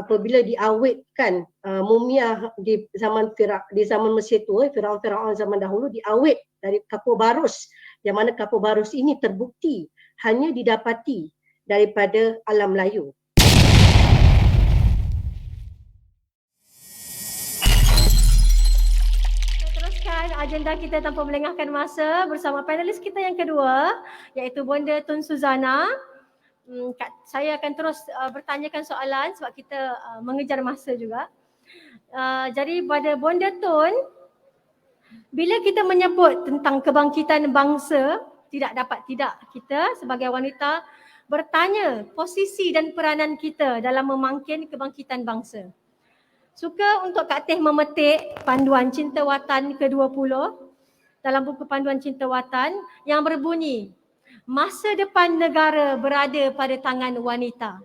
apabila diawetkan mumia di zaman Mesir tua, Firaun zaman dahulu diawet dari kapur barus, yang mana kapur barus ini terbukti hanya didapati daripada alam layu. Teruskan agenda kita tanpa melengahkan masa bersama panelis kita yang kedua, iaitu Bonda Tun Suzana. Saya akan terus bertanyakan soalan sebab kita mengejar masa juga. Jadi pada Bonda Tun, bila kita menyebut tentang kebangkitan bangsa, tidak kita sebagai wanita bertanya posisi dan peranan kita dalam memangkin kebangkitan bangsa. Suka untuk Kak Teh memetik panduan Cinta Watan ke-20 dalam buku panduan Cinta Watan yang berbunyi, masa depan negara berada pada tangan wanita.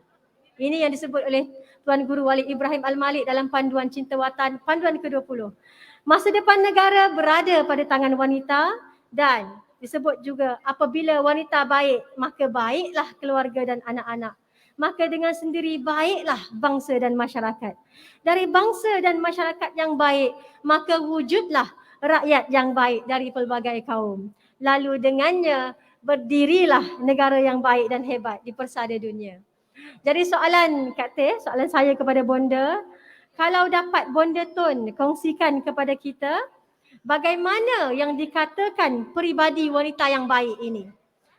Ini yang disebut oleh Tuan Guru Walid Ibrahim Al-Malik dalam panduan Cinta Watan, panduan ke-20. Masa depan negara berada pada tangan wanita, dan disebut juga apabila wanita baik, maka baiklah keluarga dan anak-anak. Maka dengan sendiri baiklah bangsa dan masyarakat. Dari bangsa dan masyarakat yang baik, maka wujudlah rakyat yang baik dari pelbagai kaum. Lalu dengannya berdirilah negara yang baik dan hebat di persada dunia. Jadi soalan Kak Teh, soalan saya kepada Bonda, kalau dapat Bonda Tun kongsikan kepada kita, bagaimana yang dikatakan peribadi wanita yang baik ini?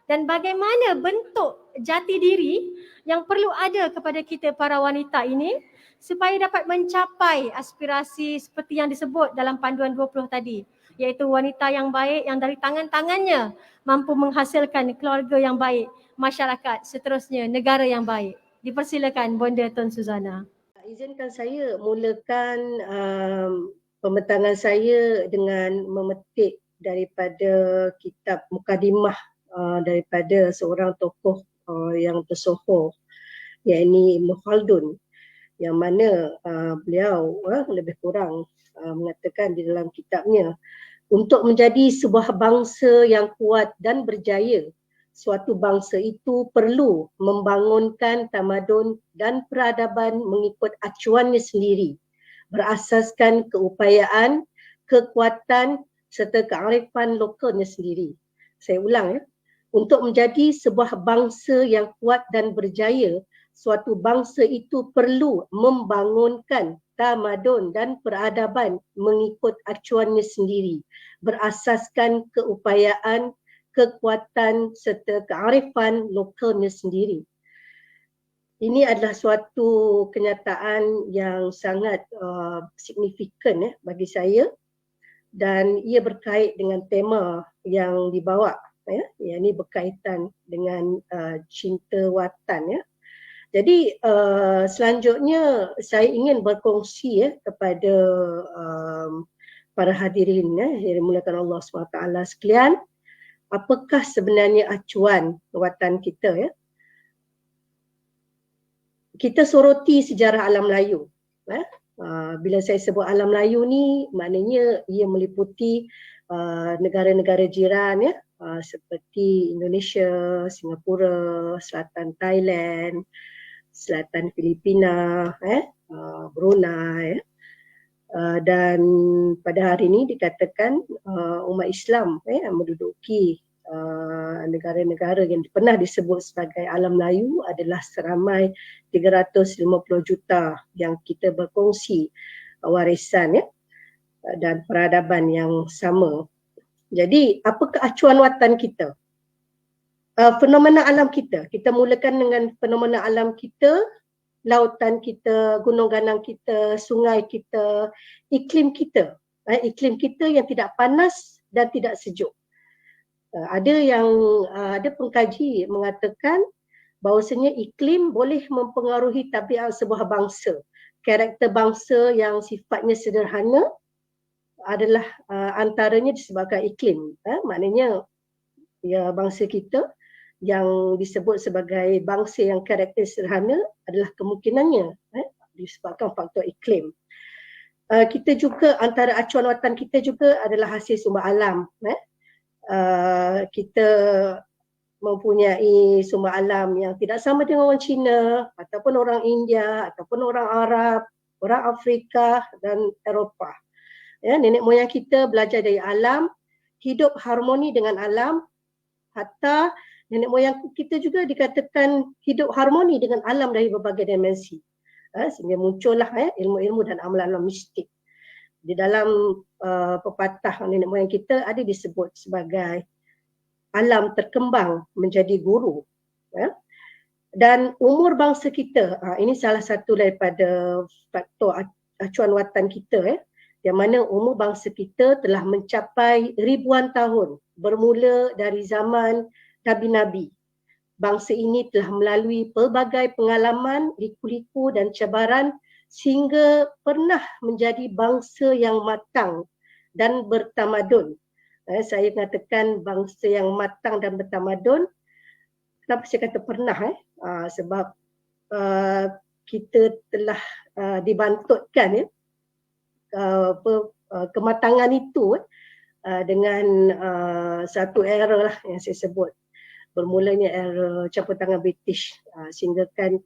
Dan bagaimana bentuk jati diri yang perlu ada kepada kita para wanita ini supaya dapat mencapai aspirasi seperti yang disebut dalam panduan 20 tadi, iaitu wanita yang baik yang dari tangan-tangannya mampu menghasilkan keluarga yang baik, masyarakat, seterusnya negara yang baik. Dipersilakan Bonda Tun Suzana. Izinkan saya mulakan pembentangan saya dengan memetik daripada kitab Mukadimah daripada seorang tokoh yang tersohor, iaitu Ibn Khaldun, yang mana beliau lebih kurang mengatakan di dalam kitabnya, untuk menjadi sebuah bangsa yang kuat dan berjaya, suatu bangsa itu perlu membangunkan tamadun dan peradaban mengikut acuannya sendiri, berasaskan keupayaan, kekuatan serta kearifan lokalnya sendiri. Saya ulang ya. Untuk menjadi sebuah bangsa yang kuat dan berjaya, suatu bangsa itu perlu membangunkan tamadun dan peradaban mengikut acuannya sendiri, berasaskan keupayaan, kekuatan serta kearifan lokalnya sendiri. Ini adalah suatu kenyataan yang sangat signifikan bagi saya, dan ia berkait dengan tema yang dibawa, yang ini berkaitan dengan cinta watan. Jadi selanjutnya saya ingin berkongsi kepada para hadirin yang dimuliakan Allah SWT sekalian, apakah sebenarnya acuan watan kita. Kita soroti sejarah alam Melayu. Bila saya sebut alam Melayu ni, maknanya ia meliputi negara-negara jiran seperti Indonesia, Singapura, selatan Thailand, selatan Filipina, Brunei. Dan pada hari ini dikatakan umat Islam menduduki negara-negara yang pernah disebut sebagai alam Melayu adalah seramai 350 juta yang kita berkongsi warisan dan peradaban yang sama. Jadi apakah acuan watan kita? Fenomena alam kita. Kita mulakan dengan fenomena alam kita, lautan kita, gunung ganang kita, sungai kita, iklim kita. Iklim kita yang tidak panas dan tidak sejuk. Ada pengkaji mengatakan bahawasanya iklim boleh mempengaruhi tabiat sebuah bangsa. Karakter bangsa yang sifatnya sederhana adalah antaranya disebabkan iklim. Maknanya ya, bangsa kita yang disebut sebagai bangsa yang karakter sederhana adalah kemungkinannya disebabkan faktor iklim. Kita juga, antara acuan watan kita juga adalah hasil sumber alam. Kita mempunyai sumber alam yang tidak sama dengan orang Cina ataupun orang India ataupun orang Arab, orang Afrika dan Eropah. Ya, nenek moyang kita belajar dari alam, hidup harmoni dengan alam, hatta nenek moyang kita juga dikatakan hidup harmoni dengan alam dari berbagai dimensi. Sehingga muncullah ilmu-ilmu dan amalan-amalan mistik. Di dalam pepatah nenek moyang kita ada disebut sebagai alam terkembang menjadi guru. Dan umur bangsa kita, ini salah satu daripada faktor acuan watan kita, yang mana umur bangsa kita telah mencapai ribuan tahun bermula dari zaman Nabi-Nabi. Bangsa ini telah melalui pelbagai pengalaman, liku-liku dan cabaran sehingga pernah menjadi bangsa yang matang dan bertamadun. Saya mengatakan bangsa yang matang dan bertamadun. Kenapa saya kata pernah? Sebab kita telah dibantutkan kematangan itu dengan satu era lah yang saya sebut. Bermulanya era campur tangan British, sehingga kan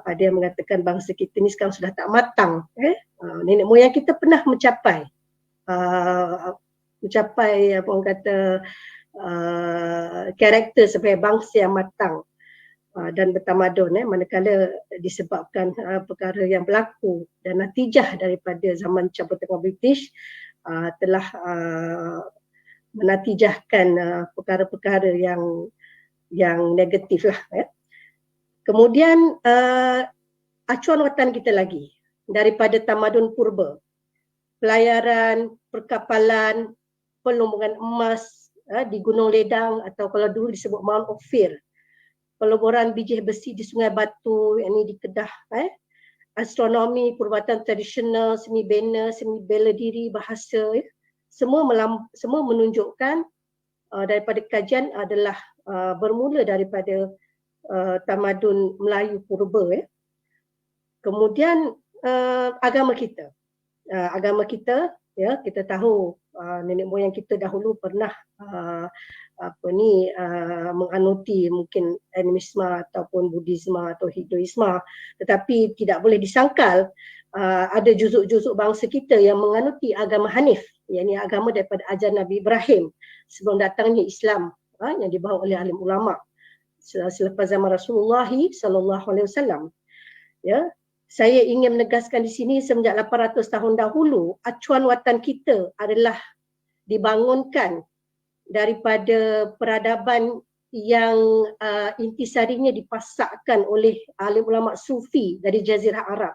ada yang mengatakan bangsa kita ni sekarang sudah tak matang. Nenek moyang kita pernah mencapai apa orang kata karakter sebagai bangsa yang matang dan bertamadun, manakala disebabkan perkara yang berlaku dan natijah daripada zaman campur tangan British telah menatijahkan perkara-perkara yang negatif lah. Kemudian acuan watan kita lagi daripada tamadun purba, pelayaran, perkapalan, pelumbungan emas di Gunung Ledang atau kalau dulu disebut Mount Ophir, peloboran bijih besi di Sungai Batu, yang ini di Kedah, astronomi, perubatan tradisional, seni bena, seni bela diri, bahasa, semua menunjukkan daripada kajian adalah bermula daripada tamadun Melayu purba. Kemudian agama kita. Agama kita, ya, kita tahu nenek moyang kita dahulu pernah menganuti mungkin animisme ataupun Buddhisme atau Hinduisme, tetapi tidak boleh disangkal ada juzuk-juzuk bangsa kita yang menganuti agama Hanif, yakni agama daripada ajaran Nabi Ibrahim sebelum datangnya Islam, yang dibawa oleh alim ulama selepas zaman Rasulullah sallallahu alaihi wasallam. Ya, saya ingin menegaskan di sini semenjak 800 tahun dahulu acuan watan kita adalah dibangunkan daripada peradaban yang intisarinya dipasakkan oleh alim ulama sufi dari Jazirah Arab,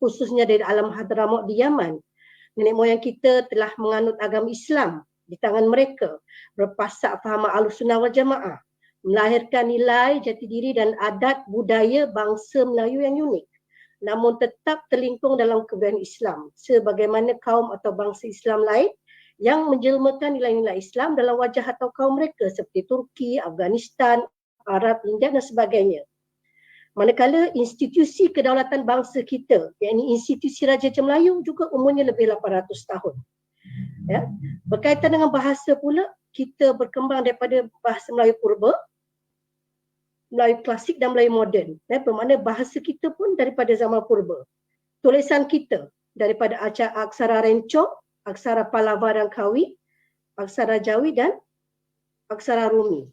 khususnya dari alam Hadramaut di Yaman. Nenek moyang kita telah menganut agama Islam di tangan mereka, berpasak faham Ahlussunnah wal Jamaah, melahirkan nilai jati diri dan adat budaya bangsa Melayu yang unik, namun tetap terlingkung dalam kebudayaan Islam sebagaimana kaum atau bangsa Islam lain yang menjelmakan nilai-nilai Islam dalam wajah atau kaum mereka seperti Turki, Afghanistan, Arab, India dan sebagainya. Manakala institusi kedaulatan bangsa kita, yakni institusi Raja Melayu juga umurnya lebih 800 tahun. Ya. Berkaitan dengan bahasa pula, kita berkembang daripada bahasa Melayu purba, Melayu klasik dan Melayu moden. Bermakna bahasa kita pun daripada zaman purba. Tulisan kita daripada aksara Rencong, aksara Palava dan Kawi, aksara Jawi dan aksara Rumi.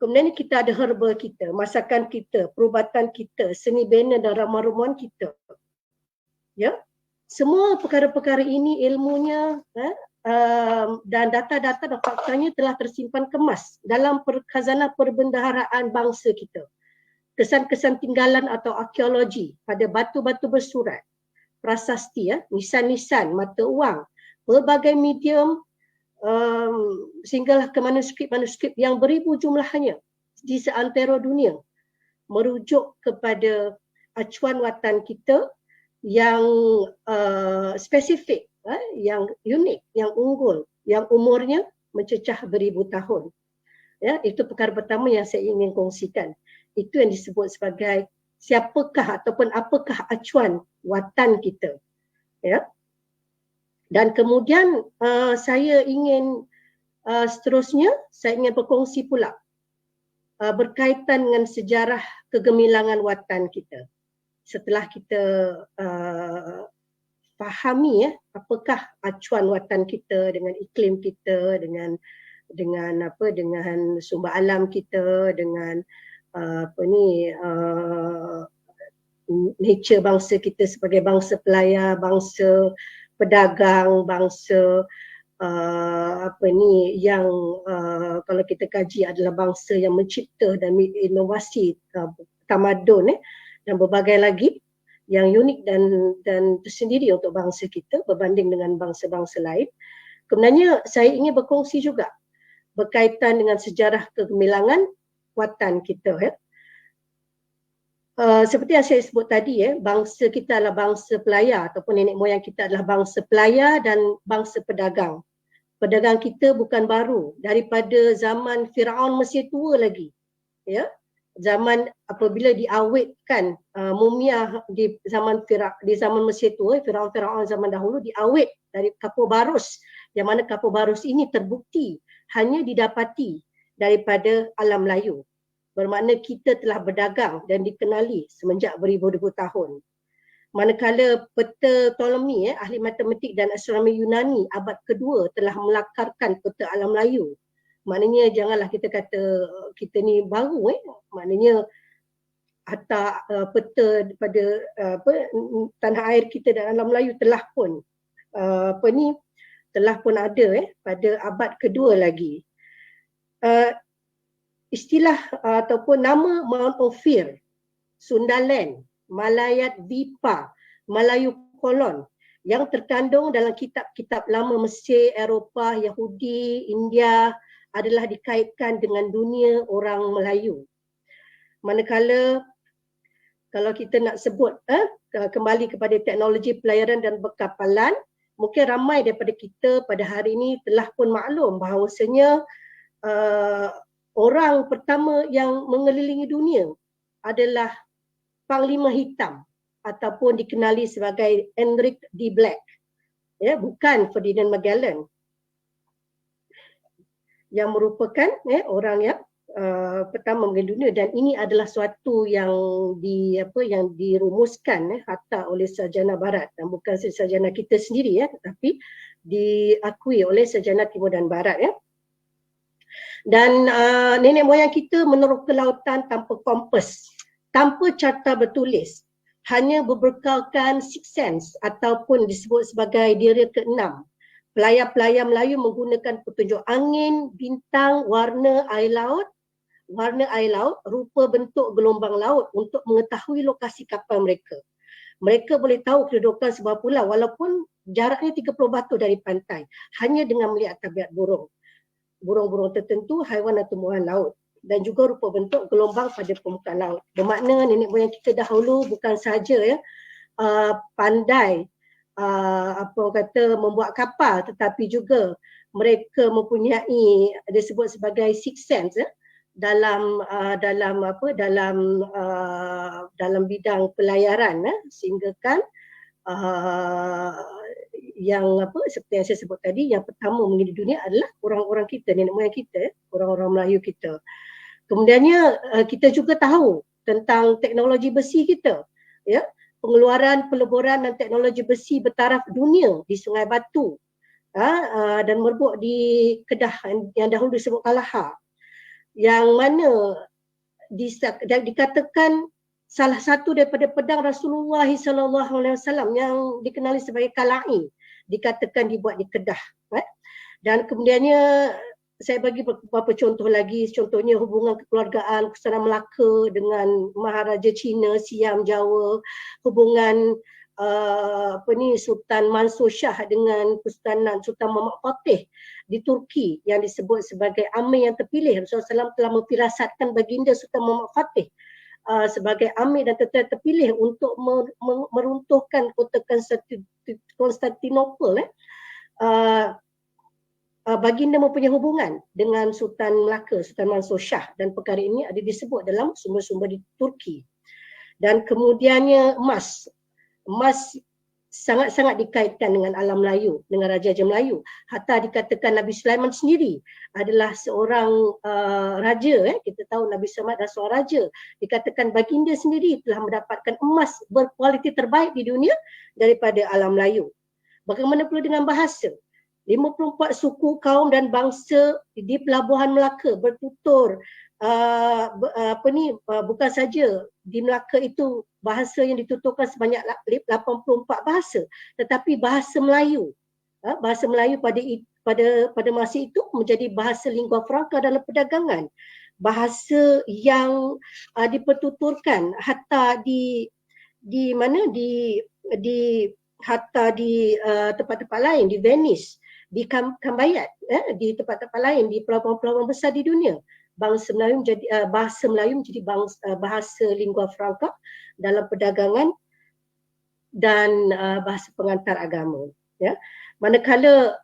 Kemudian kita ada herba kita, masakan kita, perubatan kita, seni bena dan ramah-rumuan kita. Ya, semua perkara-perkara ini ilmunya dan data-data dan faktanya telah tersimpan kemas dalam khazanah perbendaharaan bangsa kita. Kesan-kesan tinggalan atau arkeologi pada batu-batu bersurat, prasasti, nisan-nisan, mata wang, berbagai medium, sehinggalah ke manuskrip-manuskrip yang beribu jumlahnya di seantero dunia, merujuk kepada acuan watan kita yang spesifik, yang unik, yang unggul, yang umurnya mencecah beribu tahun. Ya, itu perkara pertama yang saya ingin kongsikan. Itu yang disebut sebagai siapakah ataupun apakah acuan watan kita. Ya. Dan kemudian saya ingin Seterusnya saya ingin berkongsi pula berkaitan dengan sejarah kegemilangan watan kita. Setelah kita fahami apakah acuan watan kita dengan iklim kita, dengan sumber alam kita, dengan nature bangsa kita sebagai bangsa pelayar, bangsa pedagang, bangsa yang kalau kita kaji adalah bangsa yang mencipta dan inovasi tamadun dan berbagai lagi yang unik dan tersendiri untuk bangsa kita berbanding dengan bangsa-bangsa lain. Kemudiannya saya ingin berkongsi juga berkaitan dengan sejarah kegemilangan watan kita. Seperti yang saya sebut tadi, bangsa kita adalah bangsa pelayar ataupun nenek moyang kita adalah bangsa pelayar dan bangsa pedagang. Pedagang kita bukan baru, daripada zaman Firaun Mesir tua lagi. Ya, zaman apabila diawetkan mumia di zaman Mesir tua, Firaun zaman dahulu diawet dari kapur barus, yang mana kapur barus ini terbukti hanya didapati daripada alam Melayu. Bermakna kita telah berdagang dan dikenali semenjak beribu-ribu tahun. Manakala peta Ptolemy, ahli matematik dan astronomi Yunani abad kedua telah melakarkan peta alam Melayu. Maknanya janganlah kita kata kita ni baru, maknanya hatta peta pada tanah air kita dan alam Melayu telah pun ada pada abad kedua lagi. Istilah ataupun nama Mount Ophir, Sundaland, Malayat Vipa, Melayu Kolon yang terkandung dalam kitab-kitab lama Mesir, Eropah, Yahudi, India adalah dikaitkan dengan dunia orang Melayu. Manakala kalau kita nak sebut kembali kepada teknologi pelayaran dan berkapalan, mungkin ramai daripada kita pada hari ini telah pun maklum bahawasanya orang pertama yang mengelilingi dunia adalah Panglima Hitam ataupun dikenali sebagai Hendrik de Black, bukan Ferdinand Magellan, yang merupakan orang yang pertama mengelilingi dunia. Dan ini adalah suatu yang dirumuskan hatta oleh sarjana Barat, dan bukan sarjana kita sendiri tetapi diakui oleh sarjana Timur dan Barat. Dan nenek moyang kita meneruk ke lautan tanpa kompas, tanpa carta bertulis, hanya berbekalkan sixth sense ataupun disebut sebagai dira keenam. Pelayar-pelayar Melayu menggunakan petunjuk angin, bintang, warna air laut, rupa bentuk gelombang laut untuk mengetahui lokasi kapal mereka. Mereka boleh tahu kedudukan sebuah pulau walaupun jaraknya 30 batu dari pantai, hanya dengan melihat tabiat burung-burung tertentu, haiwan dan tumbuhan laut, dan juga rupa bentuk gelombang pada permukaan laut. Bermakna nenek moyang kita dahulu bukan sahaja pandai membuat kapal, tetapi juga mereka mempunyai disebut sebagai sixth sense dalam bidang pelayaran, sehingga kan seperti yang saya sebut tadi, yang pertama mengelilingi dunia adalah orang-orang kita, nenek moyang kita, orang-orang Melayu kita. Kemudiannya kita juga tahu tentang teknologi besi kita, pengeluaran, peleburan dan teknologi besi bertaraf dunia di Sungai Batu dan merbuk di Kedah yang dahulu disebut Kalahar, yang mana dikatakan salah satu daripada pedang Rasulullah SAW yang dikenali sebagai Kala'i dikatakan dibuat di Kedah. Dan kemudiannya saya bagi beberapa contoh lagi, contohnya hubungan kekeluargaan Kesultanan Melaka dengan Maharaja Cina, Siam, Jawa, hubungan Sultan Mansur Shah dengan Sultan Muhammad Fatih di Turki yang disebut sebagai Amir yang terpilih. Rasulullah SAW telah memfirasatkan baginda Sultan Muhammad Fatih sebagai Amir dan terpilih untuk meruntuhkan kota Konstantinopel. Baginda mempunyai hubungan dengan Sultan Melaka, Sultan Mansur Shah, dan perkara ini ada disebut dalam sumber-sumber di Turki. Dan kemudiannya emas sangat-sangat dikaitkan dengan alam Melayu, dengan Raja-Raja Melayu. Hatta dikatakan Nabi Sulaiman sendiri adalah seorang raja. Kita tahu Nabi Sulaiman adalah seorang raja. Dikatakan baginda sendiri telah mendapatkan emas berkualiti terbaik di dunia daripada alam Melayu. Bagaimana pula dengan bahasa? 54 suku, kaum dan bangsa di Pelabuhan Melaka bertutur bukan saja di Melaka itu bahasa yang dituturkan sebanyak 84 bahasa, tetapi bahasa Melayu pada masa itu menjadi bahasa lingua franca dalam perdagangan, bahasa yang dipertuturkan hatta di tempat-tempat lain, di Venice, di Cambayat, di tempat-tempat lain, di pelabuhan-pelabuhan besar di dunia. Bahasa Melayu menjadi bahasa lingua franca dalam perdagangan dan bahasa pengantar agama. Ya. Manakala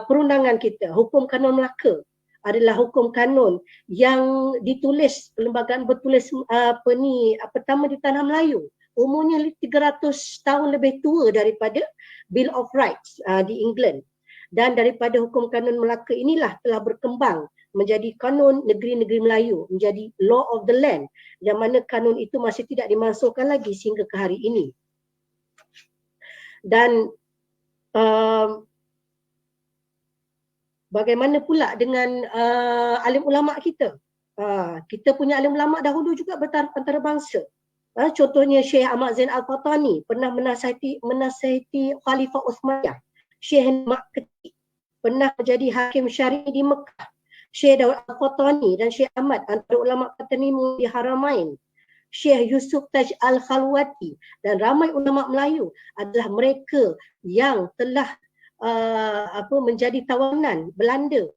perundangan kita, hukum kanun Melaka adalah hukum kanun yang ditulis, perlembagaan bertulis pertama di tanah Melayu. Umurnya 300 tahun lebih tua daripada Bill of Rights di England. Dan daripada hukum kanun Melaka inilah telah berkembang menjadi kanun negeri-negeri Melayu, menjadi law of the land, yang mana kanun itu masih tidak dimasukkan lagi sehingga ke hari ini. Dan bagaimana pula dengan alim ulama kita? Kita punya alim ulama dahulu juga antarabangsa. Contohnya Syekh Ahmad Zain Al-Fatani pernah menasihati Khalifah Uthmaniyah. Syekh Makti pernah menjadi hakim syar'i di Mekah. Syekh Daud Al-Fatani dan Syekh Ahmad antara ulama Qatanimu di Haramain. Syekh Yusuf Taj Al-Khalwati dan ramai ulama Melayu adalah mereka yang telah menjadi tawanan Belanda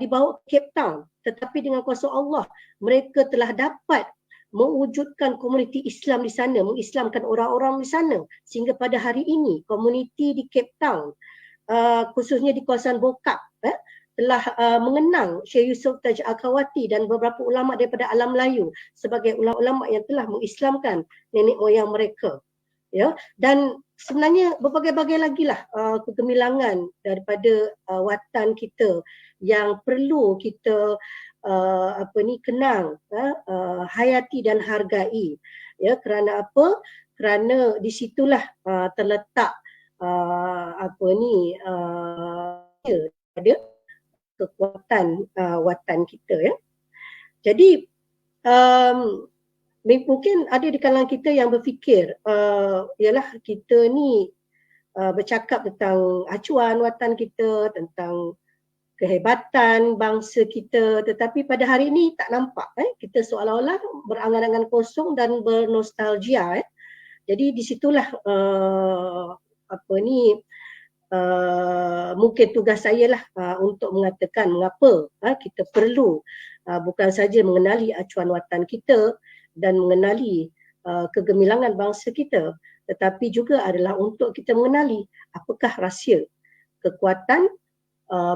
dibawa ke Cape Town, tetapi dengan kuasa Allah mereka telah dapat mewujudkan komuniti Islam di sana, mengislamkan orang-orang di sana, sehingga pada hari ini komuniti di Cape Town, khususnya di kawasan Bokak, telah mengenang Syekh Yusuf Taj Al-Khawati dan beberapa ulama daripada alam Melayu sebagai ulama-ulama yang telah mengislamkan nenek moyang mereka. Ya, dan sebenarnya berbagai-bagai lagi lah kegemilangan daripada watan kita yang perlu kita kenang, hayati dan hargai. Ya, kerana apa? Kerana di situlah terletak pada kekuatan watan kita, ya. Jadi mungkin ada di kalangan kita yang berfikir ialah kita ni bercakap tentang acuan watan kita, tentang kehebatan bangsa kita, tetapi pada hari ini tak nampak. Kita seolah-olah berangan-angan kosong dan bernostalgia. Jadi di situlah mungkin tugas saya lah untuk mengatakan mengapa kita perlu bukan saja mengenali acuan watan kita dan mengenali kegemilangan bangsa kita, tetapi juga adalah untuk kita mengenali apakah rahsia kekuatan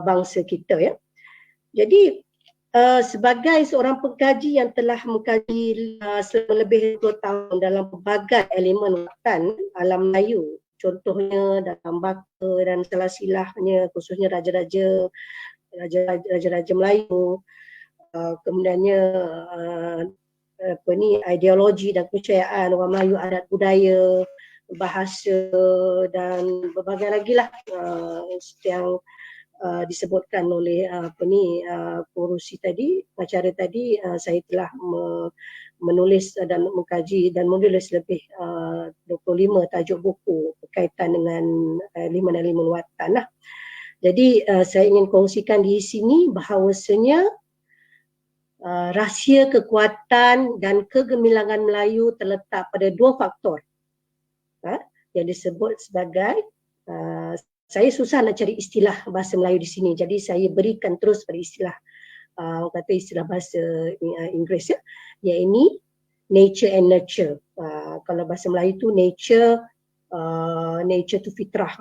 bangsa kita, ya. Jadi sebagai seorang pengkaji yang telah mengkaji selama lebih 20 tahun dalam pelbagai elemen watan alam Melayu, contohnya dalam baka dan silsilahnya, khususnya raja-raja Melayu, kemudiannya ideologi dan kepercayaan orang Melayu, adat budaya, bahasa dan berbagai lagi lah yang disebutkan oleh pengurusi tadi, pengacara tadi. Saya telah menulis dan mengkaji dan menulis lebih 25 tajuk buku berkaitan dengan elemen-elemen watan lah. Jadi saya ingin kongsikan di sini bahawasanya rahsia kekuatan dan kegemilangan Melayu terletak pada dua faktor yang disebut sebagai saya susah nak cari istilah bahasa Melayu di sini, jadi saya berikan terus pada istilah istilah bahasa Inggeris, ya, iaitu nature and nurture. Kalau bahasa Melayu tu nature tu fitrah,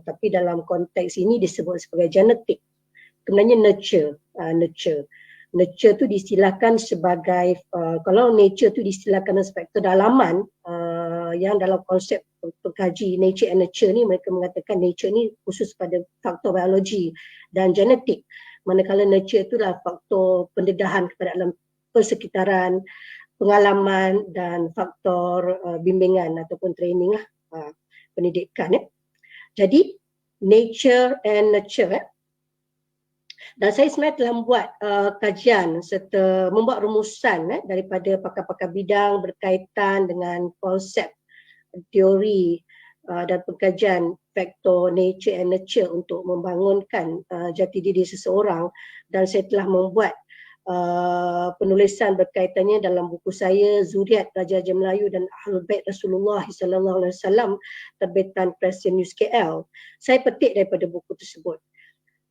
tapi dalam konteks ini disebut sebagai genetik. Sebenarnya nurture tu diistilahkan sebagai kalau nature tu diistilahkan sebagai kedalaman yang dalam konsep pengkaji nature and nurture ni, mereka mengatakan nature ni khusus pada faktor biologi dan genetik, manakala nurture itulah faktor pendedahan kepada alam persekitaran, pengalaman dan faktor bimbingan ataupun training lah, pendidikan. Jadi nature and nurture. Dan saya sebenarnya telah membuat kajian serta membuat rumusan daripada pakar-pakar bidang berkaitan dengan konsep teori dan pengkajian faktor nature and nurture untuk membangunkan jati diri seseorang, dan saya telah membuat penulisan berkaitannya dalam buku saya Zuriat Raja-Raja Melayu dan Ahlul Bait Rasulullah SAW, terbitan Preston News KL. Saya petik daripada buku tersebut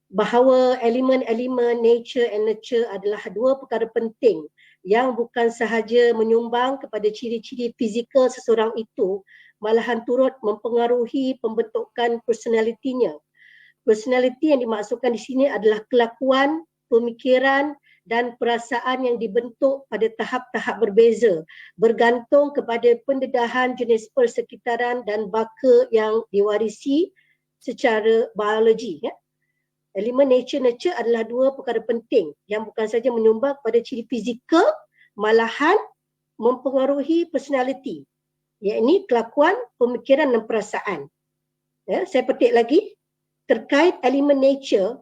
bahawa elemen-elemen nature and nurture adalah dua perkara penting yang bukan sahaja menyumbang kepada ciri-ciri fizikal seseorang itu, malahan turut mempengaruhi pembentukan personalitinya. Personaliti yang dimaksudkan di sini adalah kelakuan, pemikiran dan perasaan yang dibentuk pada tahap-tahap berbeza, bergantung kepada pendedahan jenis persekitaran dan baka yang diwarisi secara biologi. Elemen nature nurture adalah dua perkara penting yang bukan saja menyumbang pada ciri fizikal, malahan mempengaruhi personality, iaitu kelakuan, pemikiran dan perasaan. Saya petik lagi, terkait elemen nature,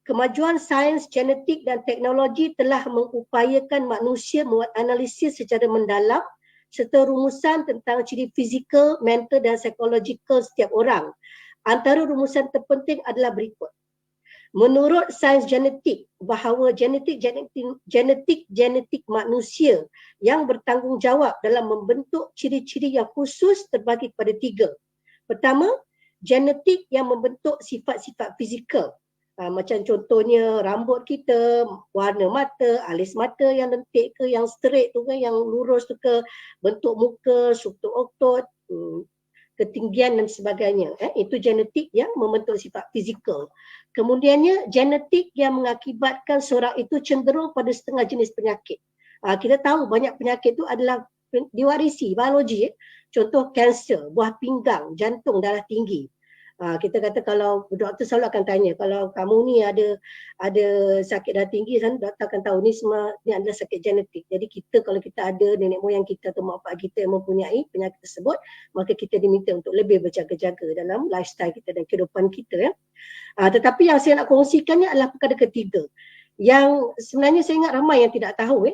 kemajuan sains, genetik dan teknologi telah mengupayakan manusia membuat analisis secara mendalam serta rumusan tentang ciri fizikal, mental dan psikologikal setiap orang. Antara rumusan terpenting adalah berikut. Menurut sains genetik, bahawa genetik manusia yang bertanggungjawab dalam membentuk ciri-ciri yang khusus terbagi kepada tiga. Pertama, genetik yang membentuk sifat-sifat fizikal. Macam contohnya rambut kita, warna mata, alis mata yang lentik ke, yang straight tu ke, yang lurus tu ke, bentuk muka, struktur otot, ketinggian dan sebagainya. Itu genetik yang membentuk sifat fizikal. Kemudiannya genetik yang mengakibatkan seorang itu cenderung pada setengah jenis penyakit. Kita tahu banyak penyakit itu adalah diwarisi biologi. Contoh kanser, buah pinggang, jantung, darah tinggi. Kita kata kalau doktor selalu akan tanya, kalau kamu ni ada sakit darah tinggi, doktor akan tahu ni semua ni adalah sakit genetik. Jadi kita, kalau kita ada nenek moyang kita atau mak bapak kita yang mempunyai penyakit tersebut, maka kita diminta untuk lebih berjaga-jaga dalam lifestyle kita dan kehidupan kita. Tetapi yang saya nak kongsikannya adalah perkara ketiga, yang sebenarnya saya ingat ramai yang tidak tahu.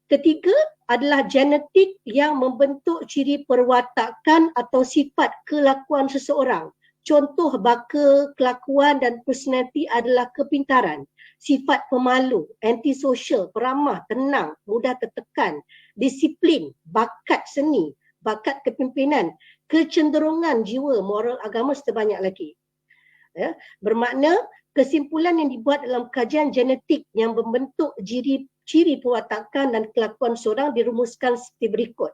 Ketiga adalah genetik yang membentuk ciri perwatakan atau sifat kelakuan seseorang. Contoh baka, kelakuan dan personality adalah kepintaran, sifat pemalu, antisosial, peramah, tenang, mudah tertekan, disiplin, bakat seni, bakat kepimpinan, kecenderungan jiwa, moral, agama serta banyak lagi. Bermakna kesimpulan yang dibuat dalam kajian genetik yang membentuk ciri perwatakan dan kelakuan seorang dirumuskan seperti berikut.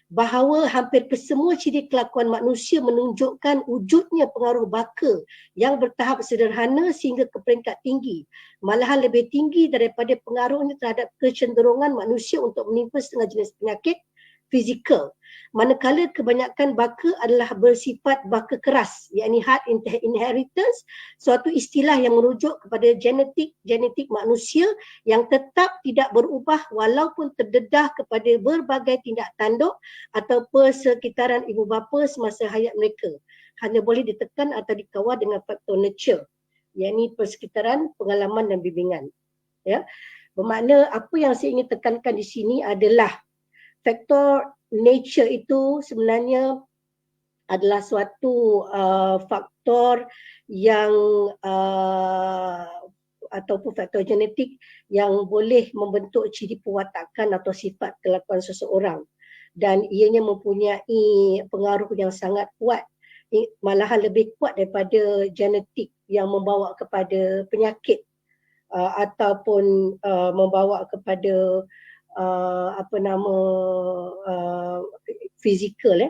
Bahawa hampir kesemua ciri kelakuan manusia menunjukkan wujudnya pengaruh baka yang bertahap sederhana sehingga ke peringkat tinggi, malahan lebih tinggi daripada pengaruhnya terhadap kecenderungan manusia untuk menimpa setengah jenis penyakit fizikal. Manakala kebanyakan baka adalah bersifat baka keras, iaitu hard inheritance, suatu istilah yang merujuk kepada genetik manusia yang tetap tidak berubah walaupun terdedah kepada berbagai tindak tanduk atau persekitaran ibu bapa semasa hayat mereka. Hanya boleh ditekan atau dikawal dengan faktor nurture, iaitu persekitaran, pengalaman dan bimbingan. Bermakna apa yang saya ingin tekankan di sini adalah faktor nature itu sebenarnya adalah suatu faktor yang ataupun faktor genetik yang boleh membentuk ciri perwatakan atau sifat kelakuan seseorang, dan ianya mempunyai pengaruh yang sangat kuat, malahan lebih kuat daripada genetik yang membawa kepada penyakit ataupun membawa kepada fizikal,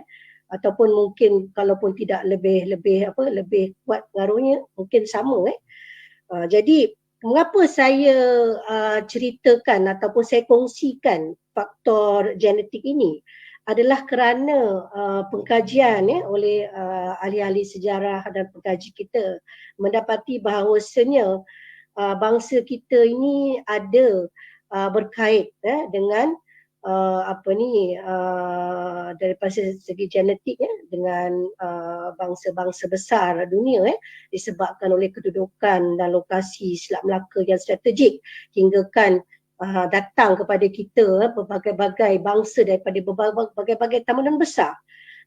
ataupun mungkin kalaupun tidak lebih kuat pengaruhnya, mungkin sama. Jadi mengapa saya ceritakan ataupun saya kongsikan faktor genetik ini adalah kerana pengkajian oleh ahli-ahli sejarah dan pengkaji kita mendapati bahawasanya bangsa kita ini ada berkait dengan daripada segi genetik dengan bangsa-bangsa besar dunia disebabkan oleh kedudukan dan lokasi Selat Melaka yang strategik hinggakan datang kepada kita berbagai-bagai bangsa daripada berbagai-bagai tamadun besar.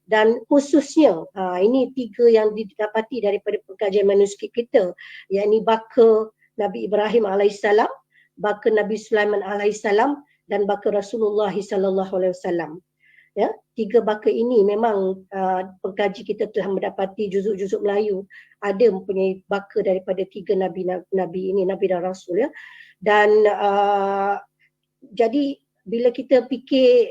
Dan khususnya ini 3 yang didapati daripada pengkajian manuskrip kita, yakni baka Nabi Ibrahim alaihissalam, baka Nabi Sulaiman alaihissalam dan baka Rasulullah sallallahu alaihi wasallam. Ya, 3 baka ini memang pengkaji kita telah mendapati juzuk-juzuk Melayu ada mempunyai baka daripada 3 nabi ini, nabi dan rasul dan jadi bila kita fikir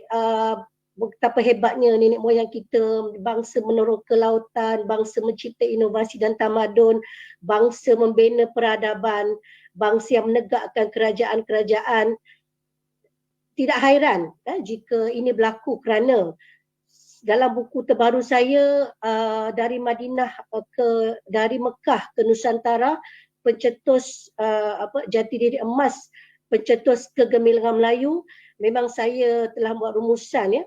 betapa hebatnya nenek moyang kita, bangsa meneroka lautan, bangsa mencipta inovasi dan tamadun, bangsa membina peradaban, bangsa yang menegakkan kerajaan-kerajaan, tidak hairan jika ini berlaku kerana dalam buku terbaru saya dari Madinah dari Mekah ke Nusantara, pencetus jati diri emas, pencetus kegemilangan Melayu, memang saya telah buat rumusan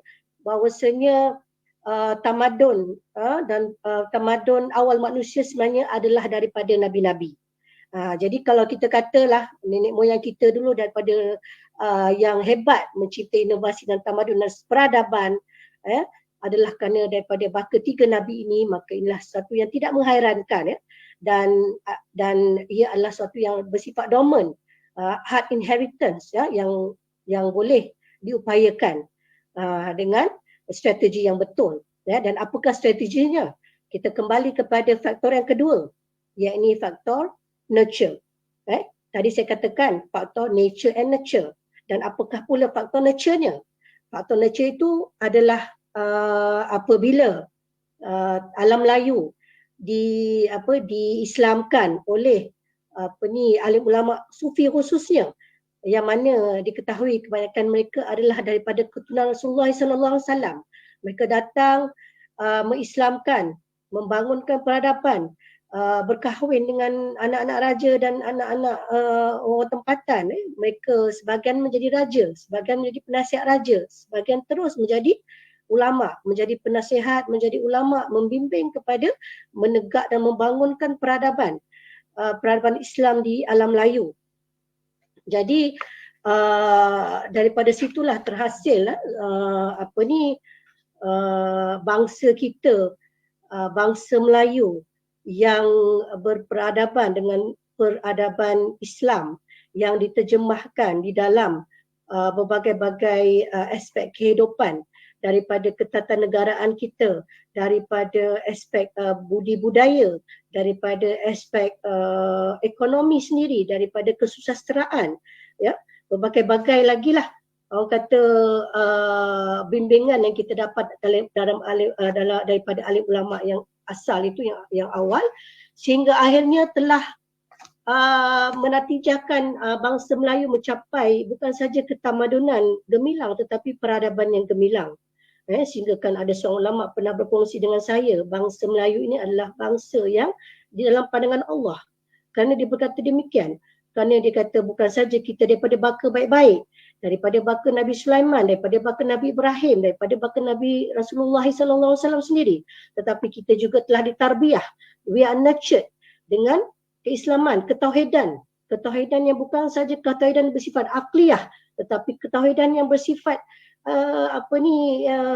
bahawasanya tamadun dan tamadun awal manusia sebenarnya adalah daripada nabi-nabi. Jadi kalau kita katalah nenek moyang kita dulu daripada yang hebat mencipta inovasi dan tamadun dan peradaban adalah kerana daripada baka 3 nabi ini, maka inilah satu yang tidak menghairankan dan ia adalah satu yang bersifat dormant, hard inheritance yang boleh diupayakan dengan strategi yang betul. Dan apakah strateginya? Kita kembali kepada faktor yang kedua, yakni faktor nurture. Tadi saya katakan faktor nature and nurture. Dan apakah pula faktor nurture-nya? Faktor nurture itu adalah apabila alam Melayu diislamkan oleh alim ulama sufi khususnya, yang mana diketahui kebanyakan mereka adalah daripada keturunan Rasulullah sallallahu alaihi wasallam. Mereka datang mengislamkan, membangunkan peradaban, berkahwin dengan anak-anak raja dan anak-anak orang tempatan. Mereka sebahagian menjadi raja, sebahagian menjadi penasihat raja, sebahagian terus menjadi ulama, menjadi penasihat, menjadi ulama, membimbing kepada menegak dan membangunkan peradaban Islam di alam Melayu. Jadi daripada situlah terhasil bangsa kita, bangsa Melayu yang berperadaban dengan peradaban Islam yang diterjemahkan di dalam berbagai-bagai aspek kehidupan, daripada ketatanegaraan kita, daripada aspek budi budaya, daripada aspek ekonomi sendiri, daripada kesusasteraan, berbagai-bagai lagi lah orang kata bimbingan yang kita dapat daripada alim ulama yang asal itu, yang awal, sehingga akhirnya telah menatijahkan bangsa Melayu mencapai bukan saja ketamadunan gemilang tetapi peradaban yang gemilang. Sehingga kan ada seorang ulama pernah berkongsi dengan saya, bangsa Melayu ini adalah bangsa yang di dalam pandangan Allah. Kerana dia berkata demikian, kerana dia kata bukan saja kita daripada baka baik-baik, daripada baka Nabi Sulaiman, daripada baka Nabi Ibrahim, daripada baka Nabi Rasulullah sallallahu alaihi wasallam sendiri, tetapi kita juga telah ditarbiyah, we are nurtured dengan keislaman, ketauhidan yang bukan saja ketauhidan bersifat akliyah, tetapi ketauhidan yang bersifat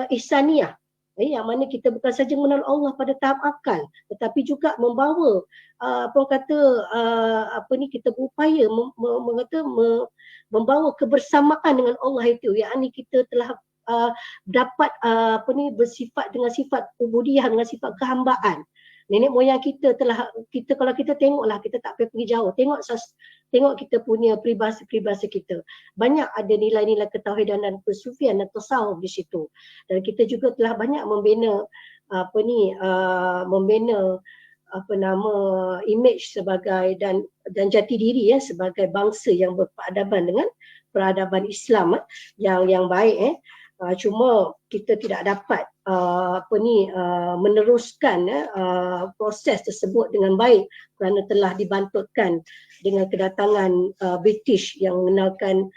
ihsaniyah, yang mana kita bukan saja mengenal Allah pada tahap akal, tetapi juga membawa kita berupaya membawa kebersamaan dengan Allah itu, yakni kita telah dapat bersifat dengan sifat ubudiyah, dengan sifat kehambaan. Nenek moyang kita kalau kita tengoklah, kita tak pergi jauh, tengok kita punya peribahasa kita, banyak ada nilai-nilai ketauhidan dan persufian dan tasawuf di situ. Dan kita juga telah banyak membina image sebagai dan jati diri sebagai bangsa yang berperadaban dengan peradaban Islam yang baik. Cuma kita tidak dapat meneruskan proses tersebut dengan baik kerana telah dibantutkan dengan kedatangan British yang mengenalkan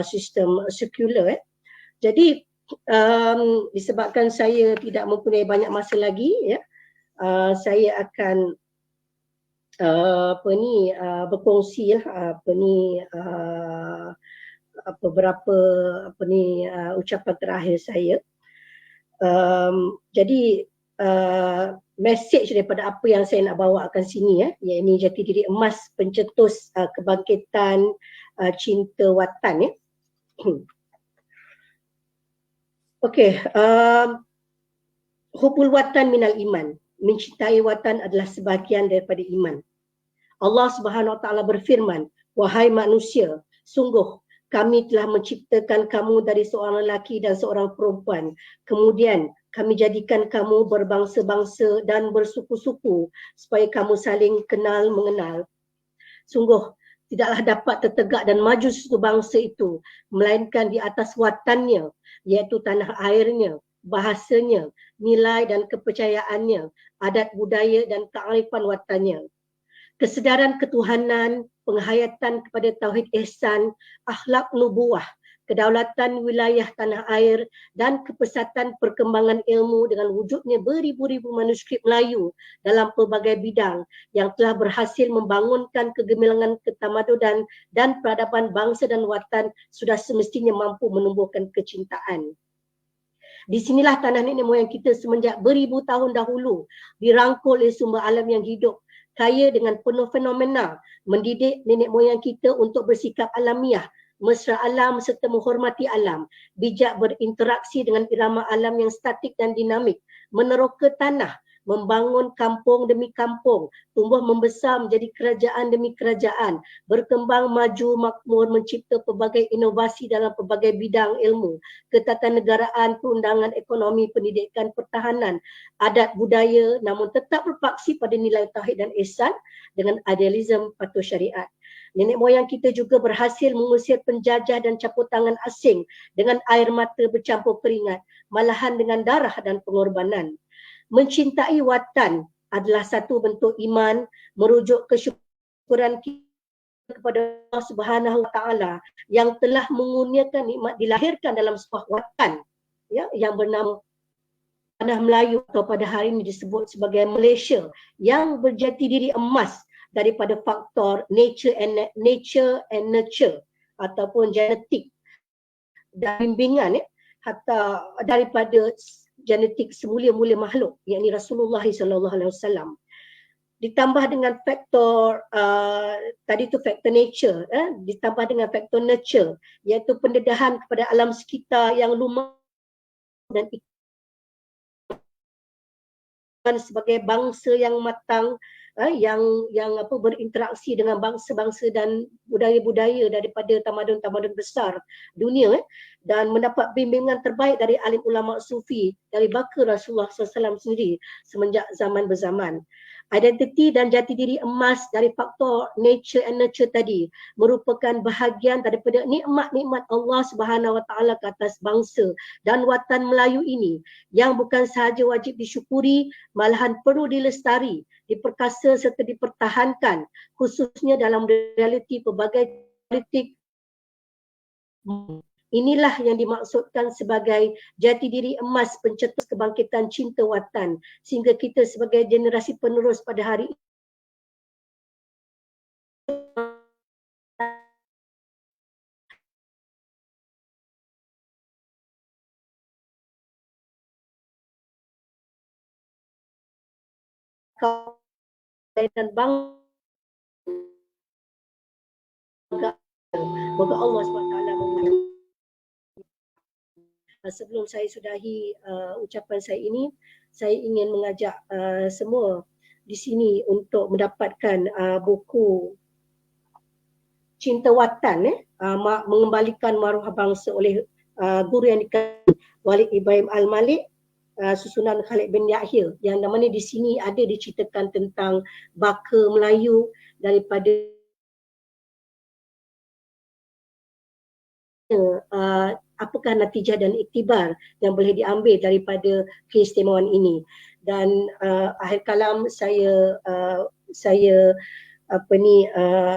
sistem sekular. Jadi disebabkan saya tidak mempunyai banyak masa lagi, saya akan berkongsi beberapa ucapan terakhir saya. Jadi message daripada apa yang saya nak bawakan sini, iaitu jati diri emas pencetus kebangkitan cinta watan. Okey, hubul watan minal iman. Mencintai watan adalah sebahagian daripada iman. Allah Subhanahu Wa Taala berfirman, wahai manusia, sungguh kami telah menciptakan kamu dari seorang lelaki dan seorang perempuan. Kemudian kami jadikan kamu berbangsa-bangsa dan bersuku-suku supaya kamu saling kenal mengenal. Sungguh tidaklah dapat tertegak dan maju suatu bangsa itu melainkan di atas watannya, iaitu tanah airnya, bahasanya, nilai dan kepercayaannya, adat budaya dan kearifan watannya. Kesedaran ketuhanan, penghayatan kepada tauhid ihsan, akhlak nubuwah, kedaulatan wilayah tanah air dan kepesatan perkembangan ilmu dengan wujudnya beribu-ribu manuskrip Melayu dalam pelbagai bidang yang telah berhasil membangunkan kegemilangan ketamadunan dan peradaban bangsa dan watan sudah semestinya mampu menumbuhkan kecintaan. Di sinilah tanah nenek moyang kita semenjak beribu tahun dahulu dirangkul oleh sumber alam yang hidup, kaya dengan penuh fenomena, mendidik nenek moyang kita untuk bersikap alamiah, mesra alam serta menghormati alam, bijak berinteraksi dengan irama alam yang statik dan dinamik, meneroka tanah, membangun kampung demi kampung, tumbuh membesar menjadi kerajaan demi kerajaan, berkembang maju makmur, mencipta pelbagai inovasi dalam pelbagai bidang ilmu, ketatanegaraan, perundangan, ekonomi, pendidikan, pertahanan, adat budaya, namun tetap berpaksi pada nilai tauhid dan ihsan dengan idealisme patuh syariat. Nenek moyang kita juga berhasil mengusir penjajah dan campur tangan asing dengan air mata bercampur keringat, malahan dengan darah dan pengorbanan. Mencintai watan adalah satu bentuk iman, merujuk kesyukuran kita kepada Allah Subhanahu Wa Taala yang telah mengurniakan nikmat dilahirkan dalam sebuah watan yang bernama tanah Melayu atau pada hari ini disebut sebagai Malaysia, yang berjati diri emas daripada faktor nature and nurture ataupun genetik dan bimbingan hatta daripada genetik semula-mula makhluk, yakni Rasulullah SAW. Ditambah dengan faktor tadi tu faktor nature, ditambah dengan faktor nurture, iaitu pendedahan kepada alam sekitar yang luas dan sebagai bangsa yang matang, yang berinteraksi dengan bangsa-bangsa dan budaya-budaya daripada tamadun-tamadun besar dunia, dan mendapat bimbingan terbaik dari alim ulama sufi dari baka Rasulullah SAW sendiri semenjak zaman berzaman. Identiti dan jati diri emas dari faktor nature and nurture tadi merupakan bahagian daripada nikmat-nikmat Allah Subhanahu Wa Taala ke atas bangsa dan watan Melayu ini yang bukan sahaja wajib disyukuri, malahan perlu dilestari, diperkasa serta dipertahankan, khususnya dalam realiti pelbagai politik. Inilah yang dimaksudkan sebagai jati diri emas pencetus kebangkitan cinta watan, sehingga kita sebagai generasi penerus pada hari ini dan bangga. Moga Allah SWT memberkati. Sebelum saya sudahi ucapan saya ini, saya ingin mengajak semua di sini untuk mendapatkan buku Cinta Watan, mengembalikan maruah bangsa oleh guru yang dikatakan Walid Ibrahim Al-Malik, susunan Khalid bin Yahya, yang namanya di sini ada diceritakan tentang baka Melayu daripada apakah natijah dan iktibar yang boleh diambil daripada keistimewaan ini. Dan akhir kalam saya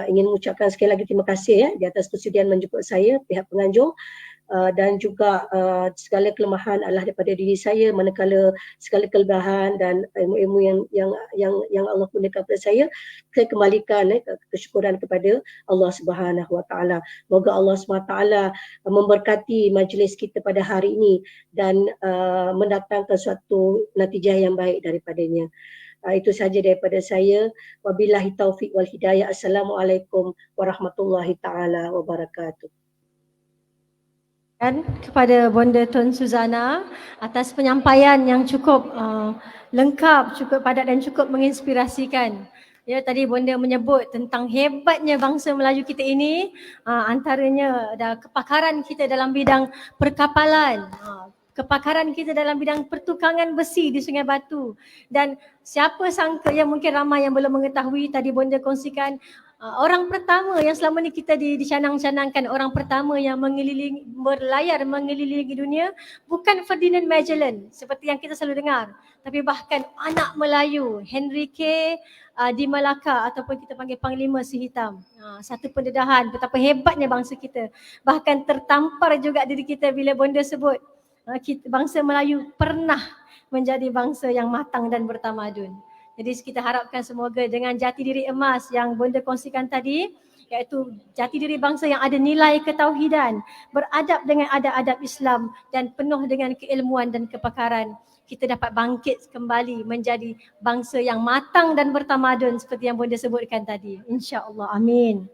ingin mengucapkan sekali lagi terima kasih di atas persetujuan menjemput saya pihak penganjur, dan juga segala kelemahan adalah daripada diri saya, manakala segala kelebihan dan ilmu-ilmu yang Allah kurniakan kepada saya kembalikan kesyukuran kepada Allah Subhanahu Wa Taala. Moga Allah Subhanahu Wa Taala memberkati majlis kita pada hari ini dan mendatangkan suatu natijah yang baik daripadanya. Itu sahaja daripada saya. Wabillahi taufiq wal hidayah. Assalamualaikum warahmatullahi taala wabarakatuh. Dan kepada Bonda Tun Suzana atas penyampaian yang cukup lengkap, cukup padat dan cukup menginspirasikan. Ya, tadi Bonda menyebut tentang hebatnya bangsa Melayu kita ini, antaranya ada kepakaran kita dalam bidang perkapalan, kepakaran kita dalam bidang pertukangan besi di Sungai Batu. Dan siapa sangka, yang mungkin ramai yang belum mengetahui, tadi Bonda kongsikan orang pertama yang selama ni kita dicanang-canangkan, orang pertama yang berlayar mengelilingi dunia bukan Ferdinand Magellan seperti yang kita selalu dengar, tapi bahkan anak Melayu Henry K. di Malacca ataupun kita panggil Panglima Si Hitam. Satu pendedahan betapa hebatnya bangsa kita. Bahkan tertampar juga diri kita bila Bonda sebut bangsa Melayu pernah menjadi bangsa yang matang dan bertamadun. Jadi kita harapkan semoga dengan jati diri emas yang Bonda kongsikan tadi, iaitu jati diri bangsa yang ada nilai ketauhidan, beradab dengan adab-adab Islam dan penuh dengan keilmuan dan kepakaran, kita dapat bangkit kembali menjadi bangsa yang matang dan bertamadun seperti yang Bonda sebutkan tadi. InsyaAllah. Amin.